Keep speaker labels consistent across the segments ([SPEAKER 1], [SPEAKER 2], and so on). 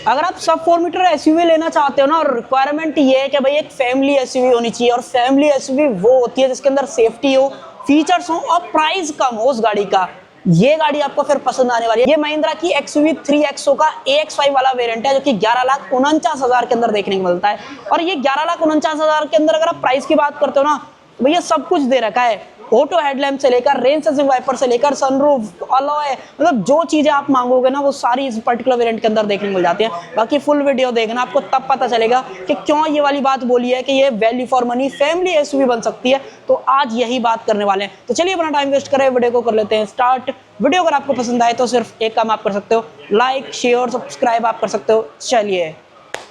[SPEAKER 1] अगर आप सब 4 मीटर एसयूवी लेना चाहते हो ना, और रिक्वायरमेंट ये है कि भाई एक फैमिली एसयूवी होनी चाहिए, और फैमिली एसयूवी वो होती है जिसके अंदर सेफ्टी हो, फीचर्स हो और प्राइस कम हो उस गाड़ी का, ये गाड़ी आपको फिर पसंद आने वाली है। ये महिंद्रा की XUV 3XO का AX5 वाला वेरिएंट है, जो कि 11,49,000 के अंदर देखने को मिलता है। और ये 11,49,000 के अंदर अगर आप प्राइस की बात करते हो ना, भैया सब कुछ दे रखा है, ऑटो हेडलैम्प से लेकर रेन सेंसिंग वाइपर से लेकर सनरूफ, अलॉय, मतलब जो चीजें आप मांगोगे ना वो सारी इस पर्टिकुलर वेरिएंट के अंदर देखने को मिल जाती है। बाकी फुल वीडियो देखना, आपको तब पता चलेगा कि क्यों ये वाली बात बोली है कि ये value for money family SUV बन सकती है। तो आज यही बात करने वाले हैं, तो चलिए अपना टाइम वेस्ट करें, वीडियो को कर लेते हैं स्टार्ट। वीडियो अगर आपको पसंद आए तो सिर्फ एक काम आप कर सकते हो, लाइक शेयर सब्सक्राइब आप कर सकते हो। चलिए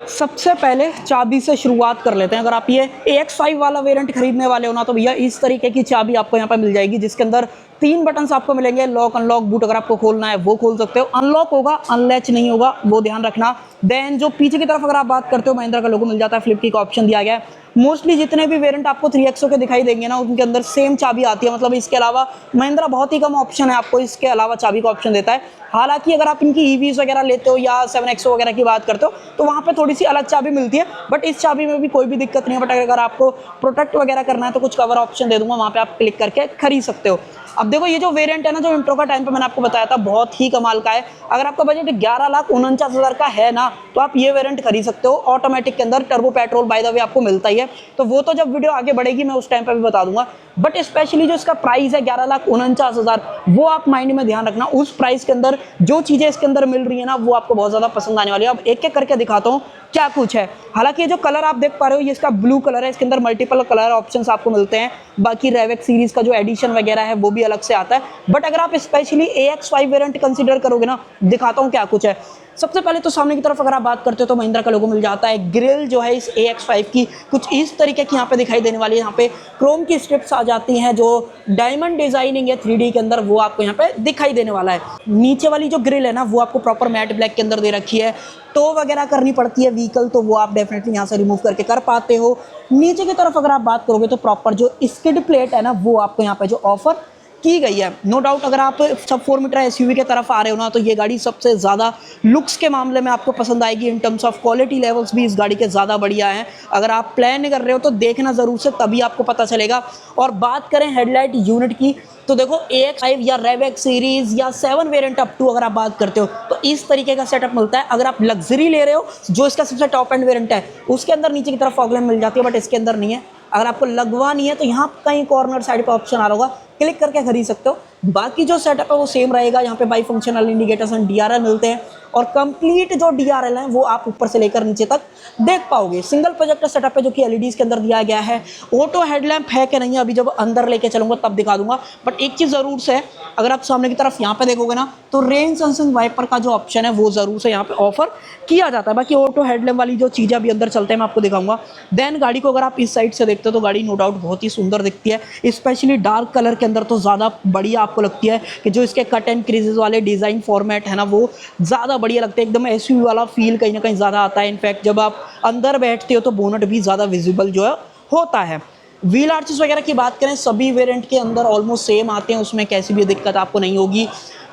[SPEAKER 1] सबसे पहले चाबी से शुरुआत कर लेते हैं। अगर आप ये AX5 वाला वेरिएंट खरीदने वाले हो ना, तो भैया इस तरीके की चाबी आपको यहाँ पे मिल जाएगी, जिसके अंदर 3 बटन्स आपको मिलेंगे। लॉक अनलॉक बूट अगर आपको खोलना है वो खोल सकते हो, अनलॉक होगा अनलैच नहीं होगा, वो ध्यान रखना। देन जो पीछे की तरफ अगर आप बात करते हो, महिंद्रा का लोगो मिल जाता है, फ्लिप की का ऑप्शन दिया गया है। मोस्टली जितने भी वेरिएंट आपको 3XO के दिखाई देंगे ना, उनके अंदर सेम चाबी आती है, मतलब इसके अलावा महिंद्रा बहुत ही कम ऑप्शन है आपको इसके अलावा चाबी का ऑप्शन देता है। हालांकि अगर आप इनकी EVs वगैरह लेते हो या 7XO वगैरह की बात करते हो तो वहाँ पे थोड़ी सी अलग चाबी मिलती है, बट इस चाबी में भी कोई भी दिक्कत नहीं है। बट अगर आपको प्रोटेक्ट वगैरह करना है तो कुछ कवर ऑप्शन दे दूंगा, वहाँ पे आप क्लिक करके खरीद सकते हो। अब देखो ये जो वेरिएंट है ना, जो इंट्रो का टाइम पे मैंने आपको बताया था, बहुत ही कमाल का है। अगर आपका बजट 11,49,000 का है ना, तो आप ये वेरिएंट खरीद सकते हो। ऑटोमेटिक के अंदर turbo petrol by the way आपको मिलता ही है, तो वो तो जब वीडियो आगे बढ़ेगी मैं उस टाइम पे भी बता दूंगा। बट स्पेशली जो इसका प्राइस है 11,49,000, वो आप माइंड में ध्यान रखना। उस प्राइस के अंदर जो चीजें इसके अंदर मिल रही है ना, वो आपको बहुत ज्यादा पसंद आने वाली है। अब एक एक करके दिखाता हूँ क्या कुछ है। हालांकि ये जो कलर आप देख पा रहे हो, ये इसका ब्लू कलर है, इसके अंदर मल्टीपल कलर ऑप्शंस आपको मिलते हैं। बाकी रेवेक्स सीरीज का जो एडिशन वगैरह है वो भी अलग से आता है। बट अगर आप स्पेशली AX5 वेरिएंट कंसीडर करोगे ना, दिखाता हूँ क्या कुछ है। सबसे पहले तो सामने की तरफ अगर आप बात करते हो तो महिंद्रा का लोगो मिल जाता है। ग्रिल जो है इस AX5 की कुछ इस तरीके की यहाँ पे दिखाई देने वाली है। यहाँ पे क्रोम की स्ट्रिप्स आ जाती हैं, जो डायमंड डिजाइनिंग है 3D के अंदर, वो आपको यहाँ पे दिखाई देने वाला है। नीचे वाली जो ग्रिल है ना, वो आपको प्रॉपर मैट ब्लैक के अंदर दे रखी है। टो वगैरह करनी पड़ती है व्हीकल, तो वो आप डेफिनेटली यहाँ से रिमूव करके कर पाते हो। नीचे की तरफ अगर आप बात करोगे तो प्रॉपर जो स्किड प्लेट है ना, वो आपको यहाँ पे जो ऑफर की गई है। नो डाउट अगर आप सब 4 मीटर एसयूवी के तरफ आ रहे हो ना, तो ये गाड़ी सबसे ज़्यादा लुक्स के मामले में आपको पसंद आएगी। In terms of quality levels भी इस गाड़ी के ज़्यादा बढ़िया हैं। अगर आप प्लान कर रहे हो तो देखना ज़रूर से, तभी आपको पता चलेगा। और बात करें हेडलाइट यूनिट की, तो देखो AX5 या रेवेक्स सीरीज या 7 वेरिएंट अप टू अगर आप बात करते हो तो इस तरीके का सेटअप मिलता है। अगर आप लग्जरी ले रहे हो, जो इसका सबसे टॉप एंड वेरिएंट है, उसके अंदर नीचे की तरफ फॉग लैम्प मिल जाती है, बट इसके अंदर नहीं है। अगर आपको लगवानी है तो यहाँ कहीं कॉर्नर साइड पर ऑप्शन आ रहा होगा, क्लिक करके खरीद सकते हो। बाकी जो सेटअप है वो सेम रहेगा। यहाँ पे by functional indicators and DRL मिलते हैं, और कंप्लीट जो DRL है वो आप ऊपर से लेकर नीचे तक देख पाओगे। सिंगल प्रोजेक्टर सेटअप है जो कि LEDs के अंदर दिया गया है। ऑटो हेडलैम्प है कि नहीं, अभी जब अंदर लेके चलूंगा तब दिखा दूंगा। बट एक चीज़ ज़रूर से है, अगर आप सामने की तरफ यहाँ पे देखोगे ना, तो रेन सेंसिंग वाइपर का जो ऑप्शन है वो ज़रूर से यहाँ पे ऑफर किया जाता है। बाकी ऑटो हेडलैम्प वाली जो चीज़ें अभी अंदर चलते हैं मैं आपको दिखाऊंगा। देन गाड़ी को अगर आप इस साइड से देखते हो तो गाड़ी नो डाउट बहुत ही सुंदर दिखती है, स्पेशली डार्क कलर के अंदर तो ज़्यादा बढ़िया आपको लगती है। कि जो इसके कट एंड क्रीजेस वाले डिज़ाइन फॉर्मेट है ना, वो ज़्यादा बढ़िया लगते हैं। एकदम एसयूवी वाला फील कहीं ना कहीं ज़्यादा आता है। इनफैक्ट जब आप अंदर बैठते हो तो बोनट भी ज़्यादा विजिबल जो है होता है। व्हील आर्चेस वगैरह की बात करें, सभी वेरिएंट के अंदर ऑलमोस्ट सेम आते हैं, उसमें कैसी भी दिक्कत आपको नहीं होगी।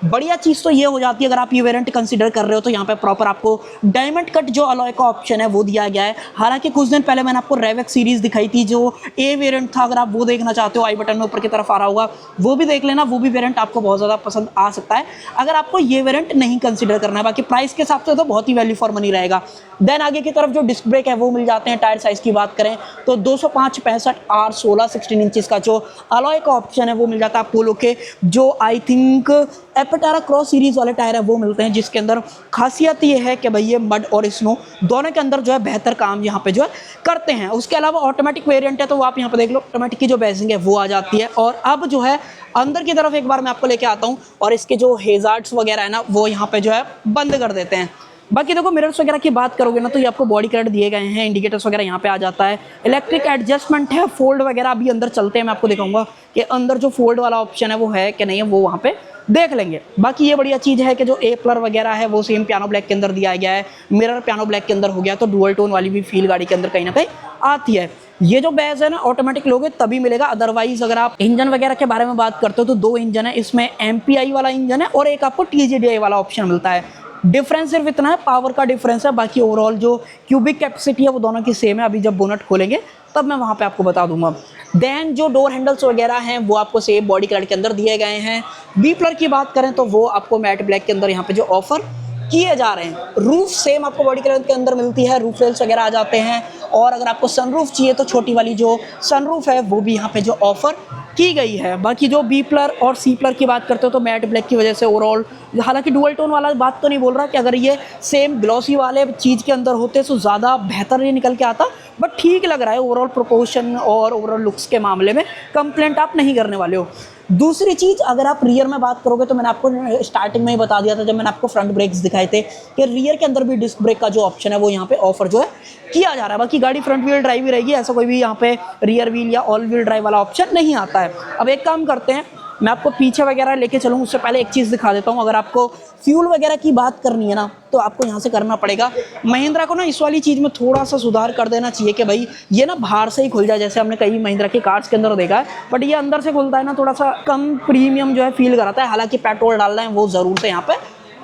[SPEAKER 1] बढ़िया चीज़ तो ये हो जाती है, अगर आप ये वेरिएंट कंसीडर कर रहे हो तो यहाँ पे प्रॉपर आपको डायमंड कट जो अलॉय का ऑप्शन है वो दिया गया है। हालांकि कुछ दिन पहले मैंने आपको रेवेक्स सीरीज दिखाई थी, जो A वेरिएंट था। अगर आप वो देखना चाहते हो, आई बटन में ऊपर की तरफ आ रहा होगा, वो भी देख लेना। वो भी वेरिएंट आपको बहुत ज़्यादा पसंद आ सकता है अगर आपको ये वेरिएंट नहीं कंसीडर करना है। बाकी प्राइस के हिसाब से तो बहुत ही वैल्यू फॉर मनी रहेगा। देन आगे की तरफ जो डिस्क ब्रेक है वो मिल जाते हैं। टायर साइज़ की बात करें तो 205 65 R16 16 इंचज़ का जो अलॉय का ऑप्शन है वो मिल जाता है। अपोलो के जो आई थिंक एपिटारा क्रॉस सीरीज वाले टायर है वो मिलते हैं, जिसके अंदर खासियत ये है कि भाई ये मड और स्नो दोनों के अंदर जो है बेहतर काम यहाँ पे जो है करते हैं। उसके अलावा ऑटोमेटिक वेरिएंट है, तो आप यहाँ पे देख लो, ऑटोमेटिक की जो बेसिंग है वो आ जाती है। और अब जो है अंदर की तरफ एक बार मैं आपको लेके आता हूँ, और इसके जो हेजार्ड्स वगैरह है ना, वो यहाँ पे जो है बंद कर देते हैं। बाकी देखो मिरर्स वगैरह की बात करोगे ना, तो ये आपको बॉडी कलर दिए गए हैं। इंडिकेटर्स वगैरह यहाँ पे आ जाता है। इलेक्ट्रिक एडजस्टमेंट है, फोल्ड वगैरह अभी अंदर चलते हैं, मैं आपको दिखाऊंगा कि अंदर जो फोल्ड वाला ऑप्शन है वो है कि नहीं है, वो वहाँ पे देख लेंगे। बाकी ये बढ़िया चीज़ है कि जो A-प्लर वगैरह है वो सेम पियानो ब्लैक के अंदर दिया गया है। मिरर पियानो ब्लैक के अंदर हो गया, तो डुअल टोन वाली भी फील गाड़ी के अंदर कहीं ना कहीं आती है। ये जो बैज है ना, ऑटोमेटिक लोगे तभी मिलेगा, अदरवाइज अगर आप इंजन वगैरह के बारे में बात करते हो तो 2 इंजन है इसमें। MPI वाला इंजन है और एक आपको TGDI वाला ऑप्शन मिलता है। डिफरेंस सिर्फ इतना है, पावर का डिफरेंस है, बाकी ओवरऑल जो क्यूबिक कैपेसिटी है वो दोनों की सेम है। अभी जब बोनट खोलेंगे तब मैं वहाँ पे आपको बता दूंगा। देन जो डोर हैंडल्स वगैरह हैं वो आपको सेम बॉडी कलर के अंदर दिए गए हैं। बी प्लर की बात करें तो वो आपको मैट ब्लैक के अंदर यहाँ पे जो ऑफर किए जा रहे हैं। रूफ सेम आपको बॉडी कलर के अंदर मिलती है, रूफ रेल्स वगैरह आ जाते हैं। और अगर आपको सनरूफ चाहिए तो छोटी वाली जो सनरूफ है वो भी यहाँ पे जो ऑफर की गई है। बाकी जो बी प्लर और सी प्लर की बात करते हो तो मैट ब्लैक की वजह से ओवरऑल, हालांकि डुअल टोन वाला बात तो नहीं बोल रहा कि अगर ये सेम ग्लॉसी वाले चीज़ के अंदर होते तो ज़्यादा बेहतर ये निकल के आता, बट ठीक लग रहा है ओवरऑल प्रोपोर्शन और ओवरऑल लुक्स के मामले में कंप्लेंट आप नहीं करने वाले हो। दूसरी चीज़, अगर आप रियर में बात करोगे तो मैंने आपको स्टार्टिंग में ही बता दिया था जब मैंने आपको फ्रंट ब्रेक्स दिखाए थे कि रियर के अंदर भी डिस्क ब्रेक का जो ऑप्शन है वो यहाँ पे ऑफर जो है किया जा रहा है। बाकी गाड़ी फ्रंट व्हील ड्राइव ही रहेगी, ऐसा कोई भी यहाँ पे रियर व्हील या ऑल व्हील ड्राइव वाला ऑप्शन नहीं आता है। अब एक काम करते हैं, मैं आपको पीछे वगैरह लेके चलूँ उससे पहले एक चीज़ दिखा देता हूँ। अगर आपको फ्यूल वगैरह की बात करनी है ना तो आपको यहाँ से करना पड़ेगा। महिंद्रा को ना इस वाली चीज़ में थोड़ा सा सुधार कर देना चाहिए कि भाई ये ना बाहर से ही खुल जाए, जैसे हमने कई महिंद्रा की कार्स के अंदर देखा है, बट ये अंदर से खुलता है ना, थोड़ा सा कम प्रीमियम जो है फील कराता है। हालांकि पेट्रोल डालना है वो ज़रूर से यहाँ पे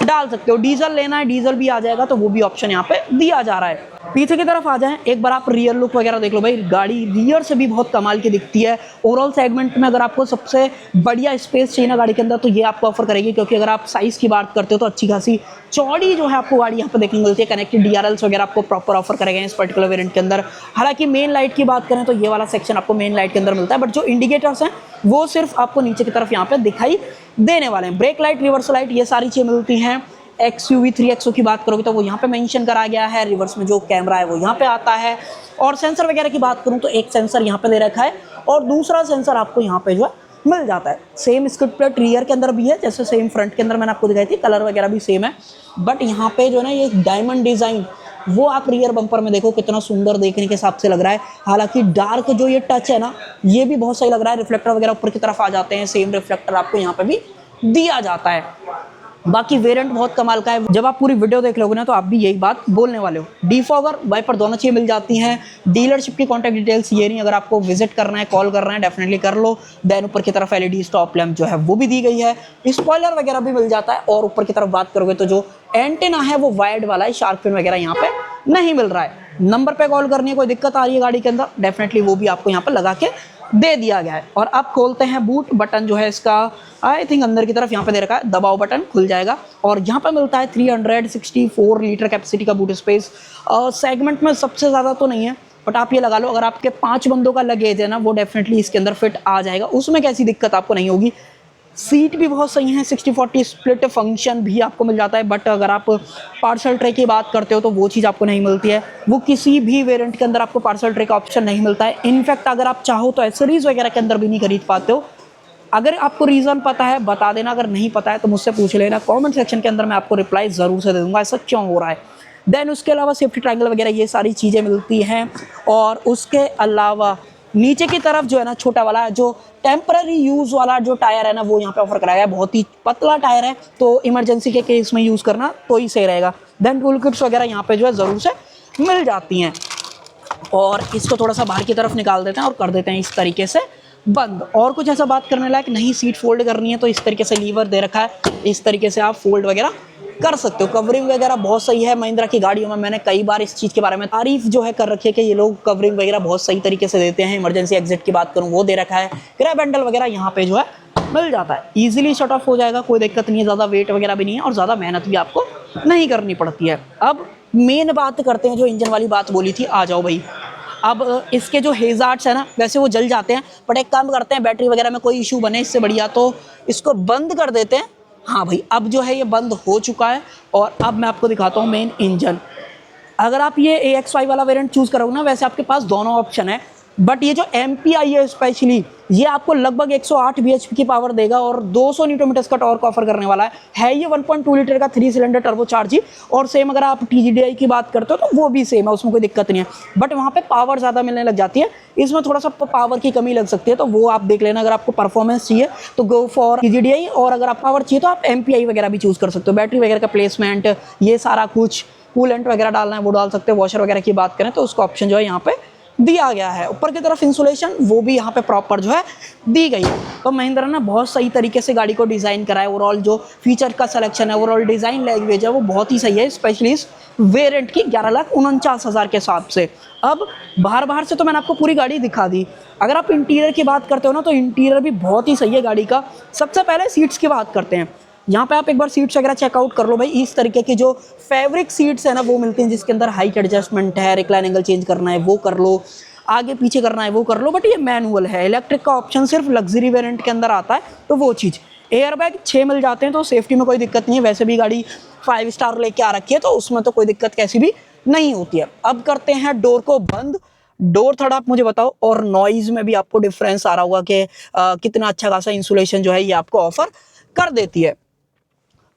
[SPEAKER 1] डाल सकते हो, डीजल लेना है डीजल भी आ जाएगा, तो वो भी ऑप्शन यहाँ पे दिया जा रहा है। पीछे की तरफ आ जाएं, एक बार आप रियर लुक वगैरह देख लो भाई, गाड़ी रियर से भी बहुत कमाल की दिखती है। ओवरऑल सेगमेंट में अगर आपको सबसे बढ़िया स्पेस चाहिए ना गाड़ी के अंदर तो ये आपको ऑफर करेगी, क्योंकि अगर आप साइज़ की बात करते हो तो अच्छी खासी चौड़ी जो है आपको गाड़ी यहाँ पे देखने को मिलती है। कनेक्टेड डीआरएल्स वगैरह आपको प्रॉपर ऑफर करेंगे इस पर्टिकुलर वेरिएंट के अंदर। हालांकि मेन लाइट की बात करें तो ये वाला सेक्शन आपको मेन लाइट के अंदर मिलता है, बट जो इंडिकेटर्स हैं वो सिर्फ आपको नीचे की तरफ यहाँ पे दिखाई देने वाले हैं। ब्रेक लाइट, रिवर्स लाइट, ये सारी चीज़ें मिलती हैं। XUV 3XO की बात करोगे तो वो यहाँ पे मेंशन करा गया है। रिवर्स में जो कैमरा है वो यहाँ पे आता है। और सेंसर वगैरह की बात करूँ तो एक सेंसर यहाँ पे दे रखा है और दूसरा सेंसर आपको यहाँ पे जो है मिल जाता है। सेम स्किड प्लेट रियर के अंदर भी है, जैसे सेम फ्रंट के अंदर मैंने आपको दिखाई थी, कलर वगैरह भी सेम है। बट यहाँ पे जो है ना ये डायमंड डिज़ाइन वो आप रियर बम्पर में देखो कितना सुंदर देखने के हिसाब से लग रहा है। हालांकि डार्क जो ये टच है ना ये भी बहुत सही लग रहा है। रिफ्लेक्टर वगैरह ऊपर की तरफ आ जाते हैं, सेम रिफ्लेक्टर आपको यहाँ पे भी दिया जाता है। बाकी वेरिएंट बहुत कमाल का है, जब आप पूरी वीडियो देख लोगे ना तो आप भी यही बात बोलने वाले हो। डीफॉगर, वाइपर दोनों चीज़ें मिल जाती हैं। डीलरशिप की कॉन्टैक्ट डिटेल्स ये नहीं, अगर आपको विजिट करना है कॉल करना है डेफिनेटली कर लो। देन ऊपर की तरफ LED स्टॉप लैम्प जो है वो भी दी गई है। स्पॉइलर वगैरह भी मिल जाता है। और ऊपर की तरफ बात करोगे तो जो एंटेना है वो वायर्ड वाला है, शार्क फिन वगैरह यहाँ पे नहीं मिल रहा है। नंबर पे कॉल करनी है, कोई दिक्कत आ रही है गाड़ी के अंदर, डेफिनेटली वो भी आपको यहाँ पर लगा के दे दिया गया है। और अब खोलते हैं बूट, बटन जो है इसका आई थिंक अंदर की तरफ यहाँ पे दे रखा है, दबाओ बटन खुल जाएगा। और यहाँ पे मिलता है 364 लीटर कैपेसिटी का बूट स्पेस। सेगमेंट में सबसे ज़्यादा तो नहीं है, बट आप ये लगा लो अगर आपके 5 बंदों का लगेज है ना वो डेफिनेटली इसके अंदर फिट आ जाएगा, उसमें कैसी दिक्कत आपको नहीं होगी। सीट भी बहुत सही है, 60-40 स्प्लिट फंक्शन भी आपको मिल जाता है। बट अगर आप पार्सल ट्रे की बात करते हो तो वो चीज़ आपको नहीं मिलती है, वो किसी भी वेरिएंट के अंदर आपको पार्सल ट्रे का ऑप्शन नहीं मिलता है। इनफैक्ट अगर आप चाहो तो एसेसरीज वगैरह के अंदर भी नहीं खरीद पाते हो। अगर आपको रीज़न पता है बता देना, अगर नहीं पता है तो मुझसे पूछ लेना, कमेंट सेक्शन के अंदर मैं आपको रिप्लाई ज़रूर से दे दूँगा ऐसा क्यों हो रहा है। देन उसके अलावा सेफ्टी ट्रायंगल वगैरह ये सारी चीज़ें मिलती हैं। और उसके अलावा नीचे की तरफ जो है ना छोटा वाला जो टेम्पररी यूज़ वाला जो टायर है ना वो यहाँ पे ऑफर कराया है। बहुत ही पतला टायर है तो इमरजेंसी के केस में यूज़ करना तो ही सही रहेगा। देन टूल किट्स वगैरह यहाँ पे जो है ज़रूर से मिल जाती हैं। और इसको थोड़ा सा बाहर की तरफ निकाल देते हैं और कर देते हैं इस तरीके से बंद। और कुछ ऐसा बात करने लायक नहीं, सीट फोल्ड करनी है तो इस तरीके से लीवर दे रखा है, इस तरीके से आप फोल्ड वगैरह कर सकते हो। कवरिंग वगैरह बहुत सही है महिंद्रा की गाड़ियों में, मैंने कई बार इस चीज़ के बारे में तारीफ जो है कर रखी है कि ये लोग कवरिंग वगैरह बहुत सही तरीके से देते हैं। इमरजेंसी एग्जिट की बात करूँ वो दे रखा है। ग्रैब हैंडल वगैरह यहाँ पे जो है मिल जाता है, ईजिली शट ऑफ हो जाएगा, कोई दिक्कत नहीं है, ज़्यादा वेट वगैरह भी नहीं है और ज़्यादा मेहनत भी आपको नहीं करनी पड़ती है। अब मेन बात करते हैं, जो इंजन वाली बात बोली थी, आ जाओ भाई। अब इसके जो हेजार्ड्स है ना वैसे वो जल जाते हैं, बट एक काम करते हैं, बैटरी वगैरह में कोई इशू बने इससे बढ़िया तो इसको बंद कर देते हैं। हाँ भाई अब जो है ये बंद हो चुका है। और अब मैं आपको दिखाता हूँ मेन इंजन। अगर आप ये AX5 वाला वेरिएंट चूज़ करोगे ना, वैसे आपके पास दोनों ऑप्शन है, बट ये जो MPI है स्पेशली ये आपको लगभग 108 bhp की पावर देगा और 200 न्यूटन मीटर का टॉर्क ऑफर करने वाला है ये 1.2 लीटर का 3 सिलेंडर टर्बोचार्ज। और सेम अगर आप TGDI की बात करते हो तो वो भी सेम है, उसमें कोई दिक्कत नहीं है, बट वहाँ पे पावर ज़्यादा मिलने लग जाती है, इसमें थोड़ा सा पावर की कमी लग सकती है, तो वो आप देख लेना। अगर आपको परफॉर्मेंस चाहिए तो गो फॉर TGDI, और अगर आप पावर चाहिए तो आप MPI वगैरह भी चूज़ कर सकते हो। बैटरी वगैरह का प्लेसमेंट ये सारा कुछ, कूलेंट वगैरह डालना है वो डाल सकते हो। वॉशर वगैरह की बात करें तो उसका ऑप्शन जो है यहाँ पे दिया गया है। ऊपर की तरफ इंसुलेशन वो भी यहाँ पे प्रॉपर जो है दी गई है। तो महिंद्रा ने बहुत सही तरीके से गाड़ी को डिज़ाइन करा है। ओवरऑल जो फीचर का सिलेक्शन है, ओवरऑल डिज़ाइन लैंग्वेज है वो बहुत ही सही है, स्पेशली इस वेरिएंट की 11,49,000 के हिसाब से। अब बाहर से तो मैंने आपको पूरी गाड़ी दिखा दी। अगर आप इंटीरियर की बात करते हो ना, तो इंटीरियर भी बहुत ही सही है गाड़ी का। सबसे पहले सीट्स की बात करते हैं। यहाँ पे आप एक बार सीट्स वगैरह चेकआउट कर लो भाई। इस तरीके की जो फैब्रिक सीट्स है ना वो मिलती हैं, जिसके अंदर हाइट एडजस्टमेंट है, रिक्लाइन एंगल चेंज करना है वो कर लो, आगे पीछे करना है वो कर लो। बट ये मैनुअल है, इलेक्ट्रिक का ऑप्शन सिर्फ लग्जरी वेरिएंट के अंदर आता है, तो वो चीज़। एयर बैग 6 मिल जाते हैं, तो सेफ्टी में कोई दिक्कत नहीं है। वैसे भी गाड़ी 5 स्टार लेके आ रखी है, तो उसमें तो कोई दिक्कत कैसी भी नहीं होती है। अब करते हैं डोर को बंद। डोर थोड़ा आप मुझे बताओ, और नॉइज में भी आपको डिफरेंस आ रहा होगा कि कितना अच्छा खासा इंसुलेशन जो है ये आपको ऑफर कर देती है।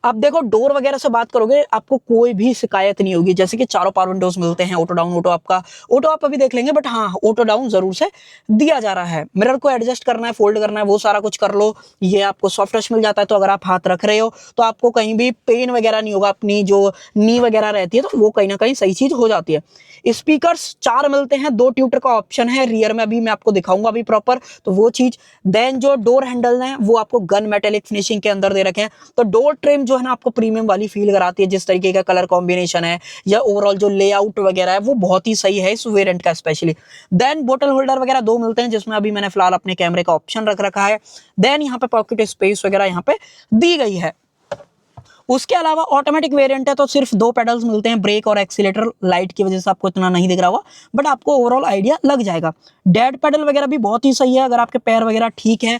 [SPEAKER 1] अब देखो डोर वगैरह से बात करोगे, आपको कोई भी शिकायत नहीं होगी। जैसे कि चारों पावर विंडोज मिलते हैं, ऑटो डाउन, ऑटो आपका ऑटो आप अभी देख लेंगे, बट हाँ ऑटो डाउन जरूर से दिया जा रहा है। मिरर को एडजस्ट करना है, फोल्ड करना है, वो सारा कुछ कर लो। ये आपको सॉफ्ट टच मिल जाता है, तो अगर आप हाथ रख रहे हो तो आपको कहीं भी पेन वगैरह नहीं होगा। अपनी जो नी वगैरह रहती है तो वो कहीं ना कहीं सही चीज हो जाती है। स्पीकर्स 4 मिलते हैं, 2 ट्यूटर का ऑप्शन है रियर में, अभी मैं आपको दिखाऊंगा अभी प्रॉपर, तो वो चीज। देन जो डोर हैंडल है वो आपको गन मेटेलिक फिनिशिंग के अंदर दे रखे हैं, तो डोर ट्रिम जो है ना आपको प्रीमियम वाली फील कराती है। जिस तरीके का कलर कॉम्बिनेशन है या ओवरऑल जो लेआउट वगैरह है वो बहुत ही सही है इस वेरिएंट का स्पेशली। देन बोतल होल्डर वगैरह 2 मिलते हैं, जिसमें अभी मैंने फिलहाल अपने कैमरे का ऑप्शन रख रखा है। देन यहाँ पे पॉकेट स्पेस वगैरह यहाँ पे दी गई है। उसके अलावा ऑटोमेटिक वेरिएंट है, तो सिर्फ 2 पेडल्स मिलते हैं, ब्रेक और एक्सीलेटर। लाइट की वजह से आपको इतना नहीं दिख रहा होगा, बट आपको ओवरऑल आइडिया लग जाएगा। डेड पेडल वगैरह भी बहुत ही सही है। अगर आपके पैर वगैरह ठीक है,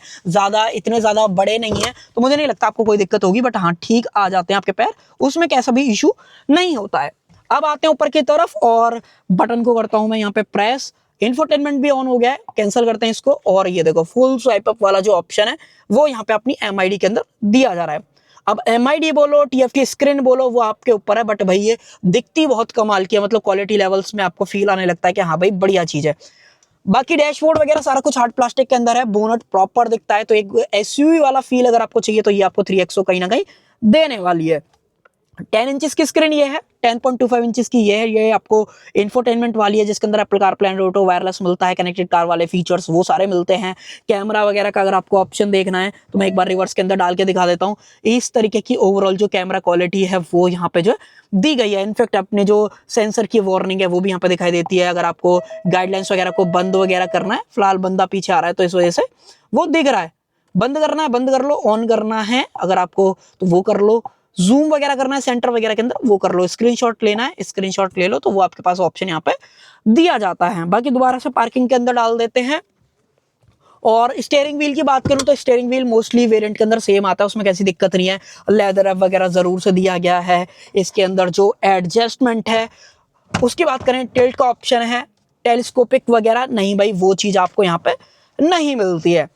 [SPEAKER 1] इतने ज्यादा बड़े नहीं है, तो मुझे नहीं लगता आपको कोई दिक्कत होगी। बट हाँ ठीक आ जाते हैं आपके पैर, उसमें कैसा भी इशू नहीं होता है। अब आते हैं ऊपर की तरफ, और बटन को करता हूं मैं यहाँ पे प्रेस। इंफोटेनमेंट भी ऑन हो गया है, कैंसिल करते हैं इसको। और ये देखो फुल स्वाइप अप वाला जो ऑप्शन है वो यहाँ पे अपनी MID के अंदर दिया जा रहा है। अब MID बोलो, TFT स्क्रीन बोलो, वो आपके ऊपर है, बट भाई ये दिखती बहुत कमाल की है। मतलब क्वालिटी लेवल्स में आपको फील आने लगता है कि हाँ भाई बढ़िया चीज है। बाकी डैशबोर्ड वगैरह सारा कुछ हार्ड प्लास्टिक के अंदर है, बोनट प्रॉपर दिखता है। तो एक SUV वाला फील अगर आपको चाहिए, तो ये आपको 3XO कहीं ना कहीं देने वाली है। 10 इंचेस की स्क्रीन ये है, 10.25 इंचेस की ये है। ये आपको इंफोटेनमेंट वाली है, जिसके अंदर Apple CarPlay, Android auto, wireless मिलता है, कनेक्टेड कार वाले फीचर्स वो सारे मिलते हैं। कैमरा वगैरह का अगर आपको ऑप्शन देखना है, तो मैं एक बार रिवर्स के अंदर डाल के दिखा देता हूँ। इस तरीके की ओवरऑल जो कैमरा क्वालिटी है वो यहाँ पे जो दी गई है। इनफैक्ट अपने जो सेंसर की वार्निंग है वो भी यहाँ पे दिखाई देती है। अगर आपको गाइडलाइंस वगैरह को बंद वगैरह करना है, फिलहाल बंदा पीछे आ रहा है तो इस वजह से वो दिख रहा है। बंद करना है बंद कर लो, ऑन करना है अगर आपको तो वो कर लो, जूम वगैरह करना है सेंटर वगैरह के अंदर वो कर लो, स्क्रीनशॉट लेना है स्क्रीनशॉट ले लो, तो वो आपके पास ऑप्शन यहाँ पे दिया जाता है। बाकी दोबारा से पार्किंग के अंदर डाल देते हैं। और स्टीयरिंग व्हील की बात करूं, तो स्टीयरिंग व्हील मोस्टली वेरिएंट के अंदर सेम आता है, उसमें कैसी दिक्कत नहीं है। लेदर रैप वगैरह जरूर से दिया गया है। इसके अंदर जो एडजस्टमेंट है उसकी बात करें, टिल्ट का ऑप्शन है, टेलीस्कोपिक वगैरह नहीं भाई, वो चीज आपको यहाँ पे नहीं मिलती है।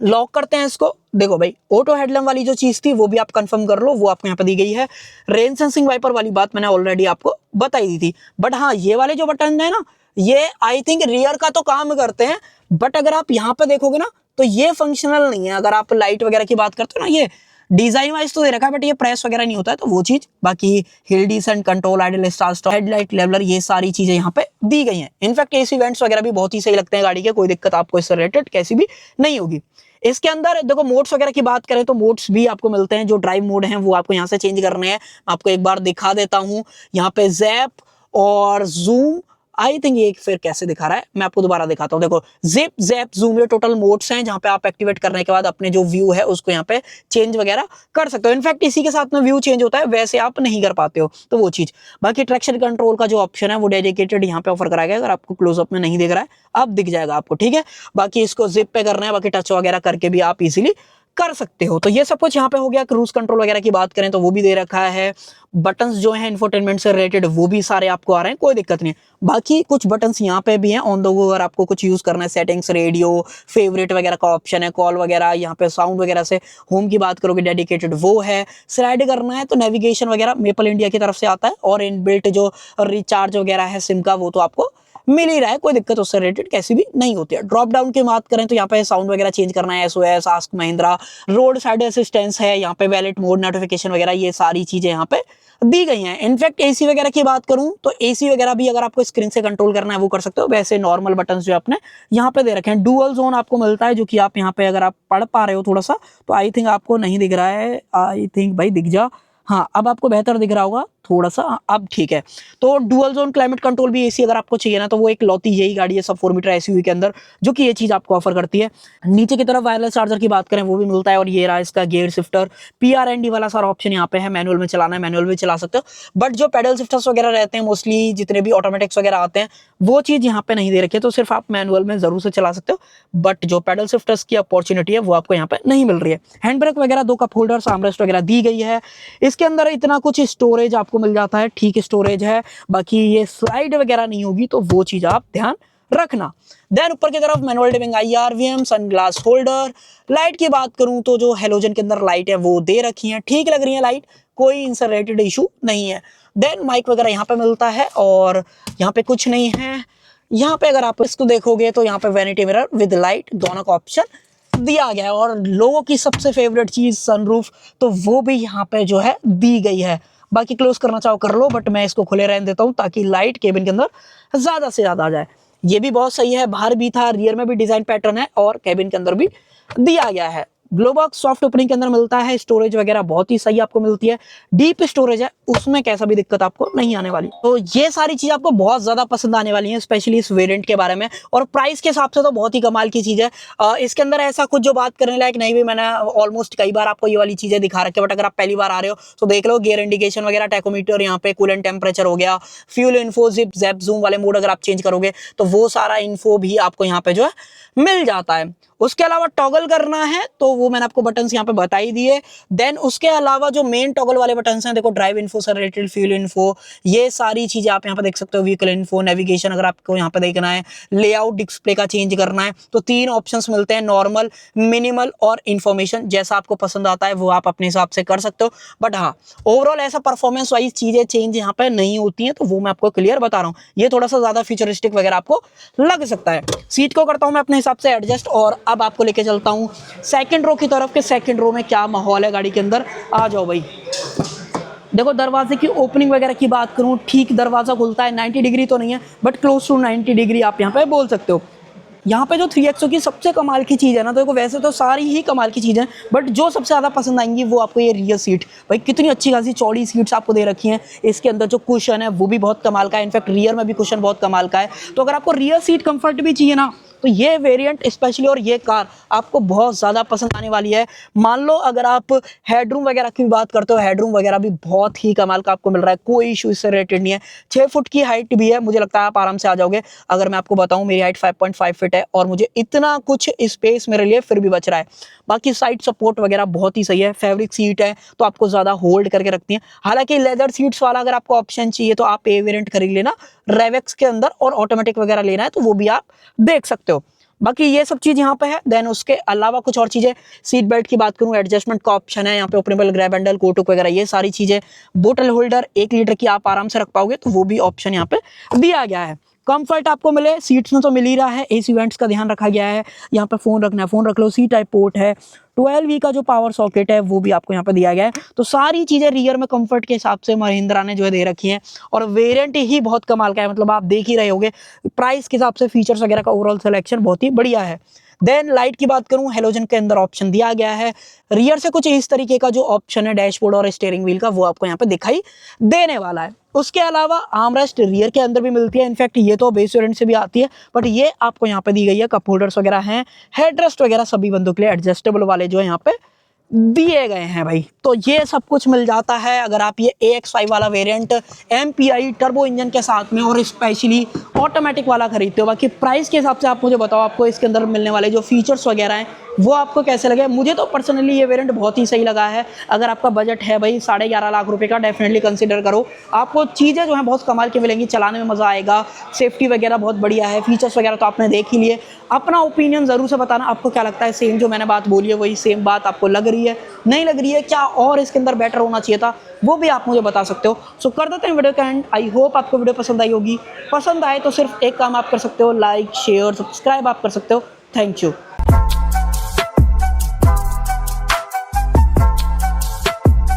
[SPEAKER 1] लॉक करते हैं इसको। देखो भाई ऑटो हेडलैम्प वाली जो चीज थी वो भी आप कंफर्म कर लो, वो आपको यहाँ पे दी गई है। रेन सेंसिंग वाइपर वाली बात मैंने ऑलरेडी आपको बताई दी थी। बट हाँ ये वाले जो बटन है ना, ये आई थिंक रियर का तो काम करते हैं, बट अगर आप यहाँ पे देखोगे ना तो ये फंक्शनल नहीं है। अगर आप लाइट वगैरह की बात करते हो ना, ये डिजाइन वाइज तो दे रखा है, बट ये प्रेस वगैरह नहीं होता है, तो वो चीज। बाकी hill descent, control, idle, start stop, headlight leveller, ये सारी चीजें यहाँ पे दी गई हैं। इनफैक्ट AC वेंट्स वगैरह भी बहुत ही सही लगते हैं गाड़ी के, कोई दिक्कत आपको इससे रिलेटेड कैसी भी नहीं होगी। इसके अंदर देखो मोड्स वगैरह की बात करें तो मोड्स भी आपको मिलते हैं। जो ड्राइव मोड हैं वो आपको यहाँ से चेंज करने हैं। आपको एक बार दिखा देता हूँ, यहाँ पे जैप और जूम, आई थिंक ये फिर कैसे दिखा रहा है, मैं आपको दोबारा दिखाता हूँ। देखो जिप, जैप, जूम, ये टोटल मोड्स हैं, जहाँ पे आप एक्टिवेट करने के बाद अपने जो व्यू है उसको यहाँ पे चेंज वगैरह कर सकते हो। इनफैक्ट इसी के साथ में व्यू चेंज होता है, वैसे आप नहीं कर पाते हो, तो वो चीज। बाकी ट्रैक्शन कंट्रोल का जो ऑप्शन है वो डेडिकेटेड यहाँ पे ऑफर कराया गया। अगर आपको क्लोजअप में नहीं दिख रहा है, अब दिख जाएगा आपको, ठीक है। बाकी इसको जिप पे करना है, बाकी टच वगैरह करके भी आप इजीली कर सकते हो। तो ये सब कुछ यहाँ पे हो गया। क्रूज कंट्रोल वगैरह की बात करें तो वो भी दे रखा है। बटन्स जो हैं इंफोटेनमेंट से रिलेटेड वो भी सारे आपको आ रहे हैं, कोई दिक्कत नहीं है। बाकी कुछ बटन्स यहाँ पे भी हैं ऑन द गो, अगर आपको कुछ यूज करना है, सेटिंग्स, रेडियो, फेवरेट वगैरह का ऑप्शन है, कॉल वगैरह, यहाँ पे साउंड वगैरह से होम की बात करोगे डेडिकेटेड वो है। स्लाइड करना है तो नेविगेशन वगैरह मेपल इंडिया की तरफ से आता है, और इनबिल्ट जो रिचार्ज वगैरह है सिम का वो तो आपको मिल ही रहा है, कोई दिक्कत उससे रिलेटेड कैसी भी नहीं होती है। ड्रॉप डाउन की बात करें तो यहाँ पे साउंड वगैरह चेंज करना है, SOS, ask Mahindra, road side assistance है, यहाँ पे वैलेट मोड, नोटिफिकेशन वगैरह, ये सारी चीजें यहाँ पे दी गई हैं। इनफैक्ट एसी वगैरह की बात करूं तो एसी वगैरह भी अगर आपको स्क्रीन से कंट्रोल करना है वो कर सकते हो। वैसे नॉर्मल बटन्स जो आपने यहाँ पे दे रखे हैं, डुअल जोन आपको मिलता है, जो कि आप यहाँ पे अगर आप पढ़ पा रहे हो थोड़ा सा तो आई थिंक आपको नहीं दिख रहा है, आई थिंक भाई दिख जा, हाँ अब आपको बेहतर दिख रहा होगा थोड़ा सा, अब ठीक है। तो डुअल जोन क्लाइमेट कंट्रोल भी एसी अगर आपको चाहिए ना तो वो एक लौती यही गाड़ी है सब 4 मीटर एसयूवी के अंदर जो कि ये चीज आपको ऑफर करती है। नीचे की तरफ वायरलेस चार्जर की बात करें वो भी मिलता है, और ये रहा इसका गियर शिफ्टर, PRND वाला सारा ऑप्शन यहाँ पे है। मैनुअल में चलाना है मैनुअल में चला सकते हो, बट जो पेडल शिफ्टर्स वगैरह रहते हैं मोस्टली जितने भी ऑटोमेटिक्स वगैरह आते हैं वो चीज यहाँ पे नहीं दे रखी है, तो सिर्फ आप मैनुअल में जरूर से चला सकते हो, बट जो पेडल शिफ्टर्स की अपॉर्चुनिटी है वो आपको यहाँ पे नहीं मिल रही है। हैंड ब्रेक वगैरह, 2 कप होल्डर्स, आर्मरेस्ट वगैरह दी गई है। इसके अंदर इतना कुछ स्टोरेज आपको मिल जाता है, ठीक स्टोरेज है, बाकी ये स्लाइड वगैरह नहीं होगी तो वो चीज आप ध्यान रखना। देन ऊपर की तरफ manual dimming IRVM, sunglass holder. Light की बात करूं तो जो हेलोजन के अंदर लाइट है वो दे रखी है, ठीक लग रही है लाइट, कोई इनसे रिलेटेड इशू नहीं है। देन माइक वगैरह यहाँ पे मिलता है, और यहाँ पे कुछ नहीं है। यहाँ पे अगर आप इसको देखोगे तो यहाँ पे वैनिटी मिरर विद लाइट दोनों का ऑप्शन दिया गया है, और लोगों की सबसे फेवरेट चीज सनरूफ, तो वो भी यहाँ पे जो है दी गई है। बाकी क्लोज करना चाहो कर लो, बट मैं इसको खुले रहने देता हूँ ताकि लाइट केबिन के अंदर ज्यादा से ज्यादा आ जाए। ये भी बहुत सही है, बाहर भी था, रियर में भी डिजाइन पैटर्न है, और केबिन के अंदर भी दिया गया है। ग्लोबॉक्स सॉफ्ट ओपनिंग के अंदर मिलता है, स्टोरेज वगैरह बहुत ही सही आपको मिलती है, डीप स्टोरेज है, उसमें कैसा भी दिक्कत आपको नहीं आने वाली। तो ये सारी चीज आपको बहुत ज्यादा पसंद आने वाली है, स्पेशली इस वेरिएंट के बारे में, और प्राइस के हिसाब से तो बहुत ही कमाल की चीज है। इसके अंदर ऐसा कुछ जो बात करने लायक नहीं भी, मैंने ऑलमोस्ट कई बार आपको ये वाली चीजें दिखा रखी है, बट अगर आप पहली बार आ रहे हो तो देख लो, गियर इंडिकेशन वगैरह, टैकोमीटर, यहाँ पे कूलेंट टेम्परेचर हो गया, fuel info, zip JAP zoom वाले मोड अगर आप चेंज करोगे तो वो सारा इन्फो भी आपको यहाँ पे जो है मिल जाता है। उसके अलावा टॉगल करना है तो वो मैंने आपको बटन्स यहाँ पे बता ही दिए। देन उसके अलावा जो मेन टॉगल वाले बटन्स हैं, देखो ड्राइव इन्फो से रिलेटेड, फ्यूल इन्फो, ये सारी चीजें आप यहाँ पे देख सकते हो, व्हीकल इन्फो, नेविगेशन अगर आपको यहाँ पे देखना है, लेआउट डिस्प्ले का चेंज करना है तो 3 ऑप्शंस मिलते हैं, नॉर्मल, मिनिमल और इन्फॉर्मेशन। जैसा आपको पसंद आता है वो आप अपने हिसाब से कर सकते हो, बट हाँ ओवरऑल ऐसा परफॉर्मेंस वाइज चीजें चेंज यहाँ पे नहीं होती है, तो वो मैं आपको क्लियर बता रहा हूँ। ये थोड़ा सा ज्यादा फ्यूचरिस्टिक वगैरह आपको लग सकता है। सीट को करता हूँ मैं अपने हिसाब से एडजस्ट, और अब आपको लेके चलता हूँ सेकंड रो की तरफ के सेकंड रो में क्या माहौल है गाड़ी के अंदर। आ जाओ भाई। देखो दरवाजे की ओपनिंग वगैरह की बात करूं, ठीक दरवाजा खुलता है, 90 डिग्री तो नहीं है बट क्लोज टू 90 डिग्री आप यहाँ पे बोल सकते हो। यहाँ पे जो 3XO की सबसे कमाल की चीज़ है ना, तो देखो वैसे तो सारी ही कमाल की चीज़ें हैं, बट जो सबसे ज़्यादा पसंद आएंगी वो आपको ये रियर सीट। भाई कितनी अच्छी खासी चौड़ी सीट्स आपको दे रखी हैं। इसके अंदर जो कुशन है वो भी बहुत कमाल का है, इनफैक्ट रियर में भी कुशन बहुत कमाल का है। तो अगर आपको रियर सीट कंफर्ट भी चाहिए ना तो ये वेरिएंट स्पेशली और ये कार आपको बहुत ज़्यादा पसंद आने वाली है। मान लो अगर आप हेडरूम वगैरह की बात करते हो, हेडरूम वगैरह भी बहुत ही कमाल का आपको मिल रहा है, कोई इशू इससे रिलेटेड नहीं है। 6 फुट की हाइट भी है, मुझे लगता है आप आराम से आ जाओगे। अगर मैं आपको बताऊं मेरी हाइट 5.5 फीट है और मुझे इतना कुछ स्पेस मेरे लिए फिर भी बच रहा है। बाकी साइड सपोर्ट वगैरह बहुत ही सही है, फैब्रिक सीट है तो आपको ज़्यादा होल्ड करके रखती है। हालांकि लेदर सीट्स वाला अगर आपको ऑप्शन चाहिए तो आप ए वेरिएंट खरीद लेना रेवेक्स के अंदर, और ऑटोमेटिक वगैरह लेना है तो वो भी आप देख सकते हो। बाकी ये सब चीज यहाँ पे है। देन उसके अलावा कुछ और चीजें, सीट बेल्ट की बात करूँ, एडजस्टमेंट का ऑप्शन है यहाँ पे, ओपनेबल ग्रैब हैंडल, कोटुक वगैरह, ये सारी चीजें। बोतल होल्डर 1 लीटर की आप आराम से रख पाओगे तो वो भी ऑप्शन यहाँ पे दिया गया है। कंफर्ट आपको मिले, सीट्स में तो मिल ही रहा है, एसी वेंट्स का ध्यान रखा गया है। यहाँ पे फोन रखना है फोन रख लो, सी टाइप पोर्ट है, 12V का जो पावर सॉकेट है वो भी आपको यहाँ पे दिया गया है। तो सारी चीजें रियर में कंफर्ट के हिसाब से महिंद्रा ने जो है दे रखी हैं, और वेरिएंट ही बहुत कमाल का है, मतलब आप देख ही रहे होगे प्राइस के हिसाब से, फीचर्स वगैरह का ओवरऑल सिलेक्शन बहुत ही बढ़िया है। देन लाइट की बात करूं, हेलोजन के अंदर ऑप्शन दिया गया है। रियर से कुछ इस तरीके का जो ऑप्शन है डैशबोर्ड और स्टीयरिंग व्हील का, वो आपको यहाँ पे दिखाई देने वाला है। उसके अलावा आर्मरेस्ट रियर के अंदर भी मिलती है, इनफैक्ट ये तो बेस वेरिएंट से भी आती है, बट ये आपको यहाँ पे दी गई है। कप होल्डर्स वगैरह हैं, हेडरेस्ट वगैरह सभी बंदों के लिए एडजस्टेबल वाले जो है यहाँ पे दिए गए हैं भाई। तो ये सब कुछ मिल जाता है अगर आप ये AX5 वाला वेरिएंट MPI टर्बो इंजन के साथ में और स्पेशली ऑटोमेटिक वाला खरीदते हो। बाकी प्राइस के हिसाब से आप मुझे बताओ, आपको इसके अंदर मिलने वाले जो फीचर्स वगैरह हैं वो आपको कैसे लगे। मुझे तो पर्सनली ये वेरिएंट बहुत ही सही लगा है। अगर आपका बजट है भाई 11.5 लाख रुपए का, डेफिनेटली कंसिडर करो। आपको चीज़ें जो हैं बहुत कमाल की मिलेंगी, चलाने में मज़ा आएगा, सेफ्टी वगैरह बहुत बढ़िया है, फीचर्स वगैरह तो आपने देख ही लिए। अपना ओपिनियन ज़रूर से बताना, आपको क्या लगता है। सेम जो मैंने बात बोली है वही सेम बात आपको लग रही है, नहीं लग रही है, क्या और इसके अंदर बेटर होना चाहिए था, वो भी आप मुझे बता सकते हो। सो कर देते हैं वीडियो का एंड। आई होप आपको वीडियो पसंद आई होगी। पसंद आए तो सिर्फ एक काम आप कर सकते हो, लाइक शेयर सब्सक्राइब आप कर सकते हो। Thank you.